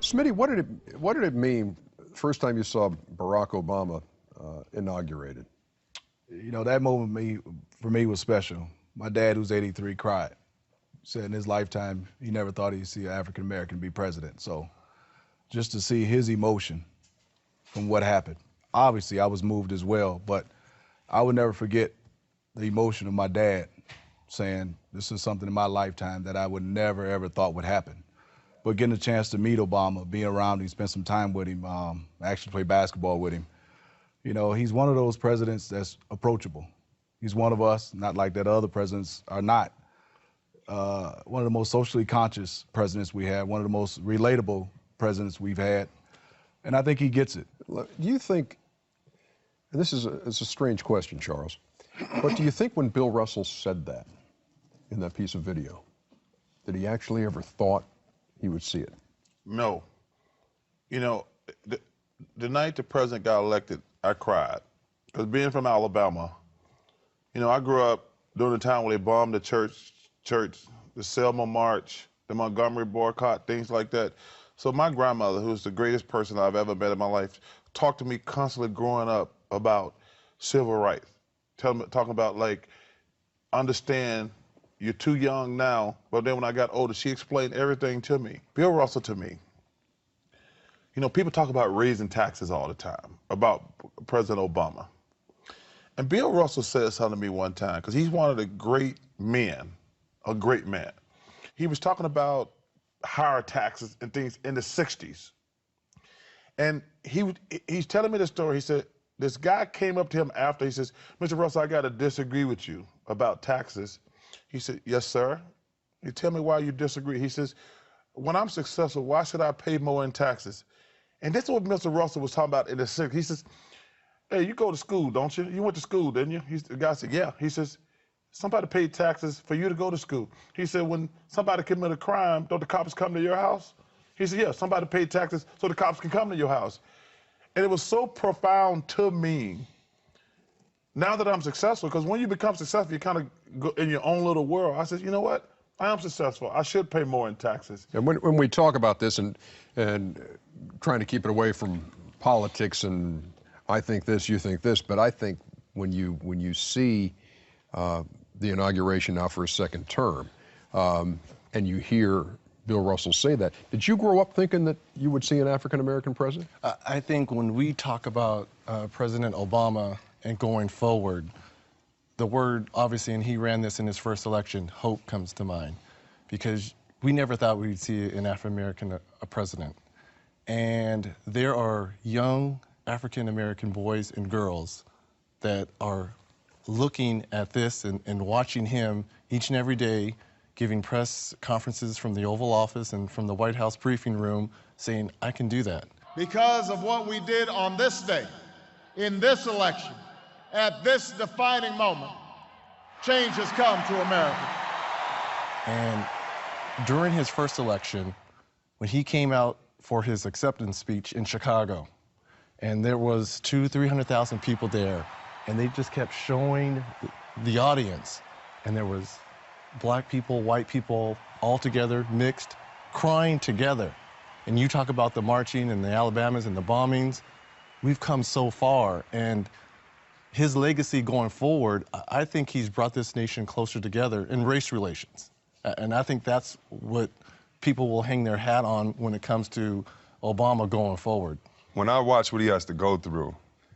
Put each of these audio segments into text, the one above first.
Smitty, what did it mean first time you saw Barack Obama inaugurated? You know, that moment for me was special. My dad, who's 83, cried. Said in his lifetime he never thought he'd see an African American be president. So just to see his emotion from what happened. Obviously, I was moved as well, but I would never forget the emotion of my dad saying this is something in my lifetime that I would never, ever thought would happen. But getting a chance to meet Obama, being around him, spend some time with him, actually play basketball with him, you know, he's one of those presidents that's approachable. He's one of us, not like that other presidents are not. One of the most socially conscious presidents we had, one of the most relatable presidents we've had, and I think he gets it. Do you think, and this is a strange question, Charles, but do you think when Bill Russell said that in that piece of video, that he actually ever thought he would see it? No. You know, the night the president got elected, I cried. Because being from Alabama, you know, I grew up during the time when they bombed the church, the Selma March, the Montgomery boycott, things like that. So my grandmother, who's the greatest person I've ever met in my life, talked to me constantly growing up about civil rights. Talking about, like, understand you're too young now, but then when I got older, she explained everything to me. Bill Russell to me. You know, people talk about raising taxes all the time, about President Obama. And Bill Russell said something to me one time, because he's one of the great men, a great man. He was talking about higher taxes and things in the 60s. And he's telling me the story. He said, this guy came up to him after, he says, Mr. Russell, I got to disagree with you about taxes. He said, yes, sir. You tell me why you disagree. He says, when I'm successful, why should I pay more in taxes? And this is what Mr. Russell was talking about in the 60s. He says, hey, you go to school, don't you? You went to school, didn't you? The guy said, yeah. He says, somebody paid taxes for you to go to school. He said, when somebody commit a crime, don't the cops come to your house? He said, yeah, somebody paid taxes so the cops can come to your house. And it was so profound to me, now that I'm successful, because when you become successful, you kind of go in your own little world. I said, you know what? I am successful. I should pay more in taxes. And when we talk about this and trying to keep it away from politics and I think this, you think this, but I think when you see the inauguration now for a second term, and you hear Bill Russell say that, did you grow up thinking that you would see an African-American president? I think when we talk about President Obama and going forward, the word, obviously, and he ran this in his first election, hope comes to mind, because we never thought we'd see an African-American president. And there are young African-American boys and girls that are looking at this and watching him each and every day, giving press conferences from the Oval Office and from the White House briefing room, saying, I can do that. Because of what we did on this day, in this election, at this defining moment, change has come to America. And during his first election, when he came out for his acceptance speech in Chicago, and there was 200,000–300,000 people there, and they just kept showing the audience, and there was black people, white people, all together, mixed, crying together. And you talk about the marching and the Alabamas and the bombings. We've come so far, and his legacy going forward, I think he's brought this nation closer together in race relations. And I think that's what people will hang their hat on when it comes to Obama going forward. When I watch what he has to go through,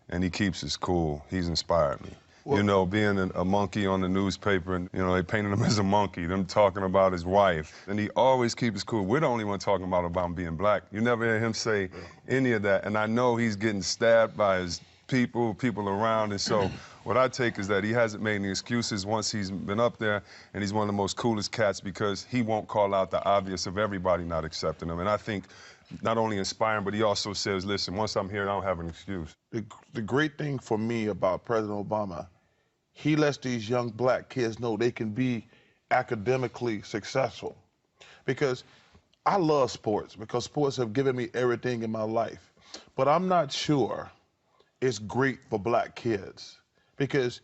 and he keeps his cool, he's inspired me. Well, you know, being a monkey on the newspaper, and, you know, they painted him as a monkey, them talking about his wife. And he always keeps his cool. We're the only one talking about Obama being black. You never hear him say any of that. And I know he's getting stabbed by his people around. And so what I take is that he hasn't made any excuses once he's been up there, and he's one of the most coolest cats because he won't call out the obvious of everybody not accepting him. And I think not only inspiring, but he also says, listen, once I'm here, I don't have an excuse. The great thing for me about President Obama, he lets these young black kids know they can be academically successful. Because I love sports, because sports have given me everything in my life. But I'm not sure it's great for black kids. Because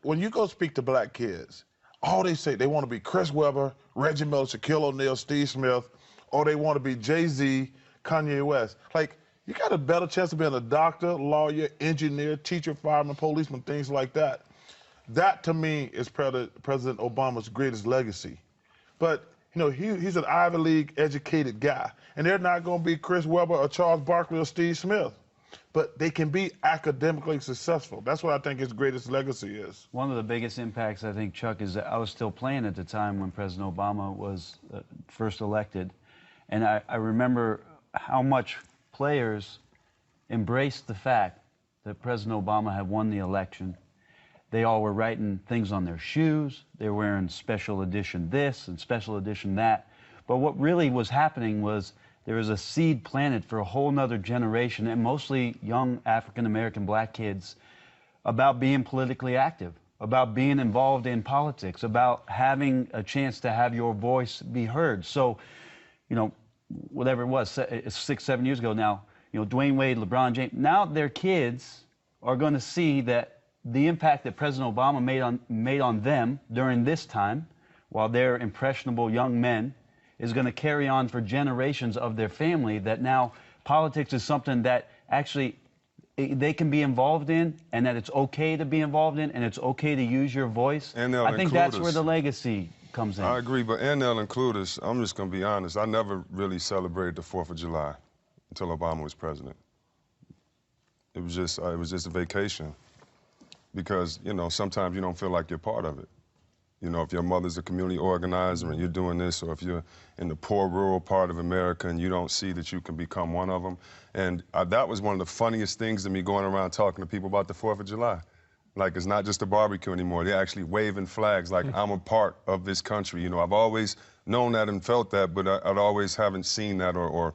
when you go speak to black kids, all they say, they want to be Chris Webber, Reggie Miller, Shaquille O'Neal, Steve Smith, or they want to be Jay-Z, Kanye West. Like, you got a better chance of being a doctor, lawyer, engineer, teacher, fireman, policeman, things like that. That, to me, is President Obama's greatest legacy. But, you know, he's an Ivy League educated guy, and they're not going to be Chris Webber or Charles Barkley or Steve Smith. But they can be academically successful. That's what I think his greatest legacy is. One of the biggest impacts, I think, Chuck, is that I was still playing at the time when President Obama was first elected. And I remember how much players embraced the fact that President Obama had won the election. They all were writing things on their shoes. They were wearing special edition this and special edition that. But what really was happening was there was a seed planted for a whole nother generation, and mostly young African-American black kids, about being politically active, about being involved in politics, about having a chance to have your voice be heard. So, you know, whatever it was, 6, 7 years ago now, you know, Dwayne Wade, LeBron James, now their kids are going to see that the impact that President Obama made on them during this time, while they're impressionable young men, is going to carry on for generations of their family, that now politics is something that actually they can be involved in, and that it's okay to be involved in, and it's okay to use your voice. And they'll I think include that's us. where the legacy comes in. I agree, but and they'll include us. I'm just going to be honest. I never really celebrated the 4th of July until Obama was president. It was just a vacation because, you know, sometimes you don't feel like you're part of it. You know, if your mother's a community organizer and you're doing this, or if you're in the poor rural part of America and you don't see that you can become one of them. And that was one of the funniest things to me, going around talking to people about the 4th of July. Like, it's not just a barbecue anymore. They're actually waving flags like I'm a part of this country. You know, I've always known that and felt that, but I'd always haven't seen that or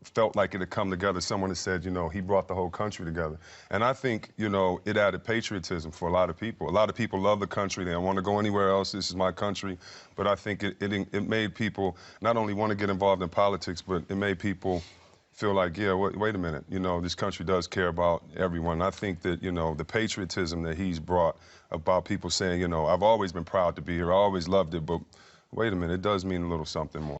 felt like it had come together. Someone has said, you know, he brought the whole country together. And I think, you know, it added patriotism for a lot of people. A lot of people love the country. They don't want to go anywhere else. This is my country. But I think it made people not only want to get involved in politics, but it made people feel like, yeah, wait a minute, you know, this country does care about everyone. I think that, you know, the patriotism that he's brought about people saying, you know, I've always been proud to be here. I always loved it, but wait a minute, it does mean a little something more.